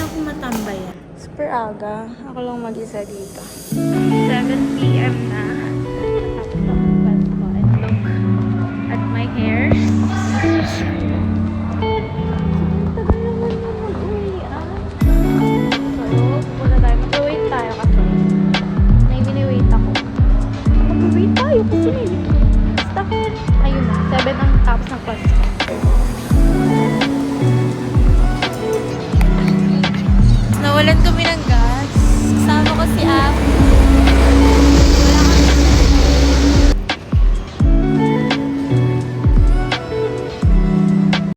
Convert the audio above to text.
na akong matambayan. Super aga. Ako lang mag-isa dito. 7 p.m. na. Tapos ako and look at my hair. Tagal naman na mag-uwi So, pupunta tayo. Mag-wait tayo kasi may mini-wait ako. Mag-wait tayo kasi stuck. Ayun na. 7 ang tapos ng class ko. Nawalan kami ng gas. Kasama ko si Af.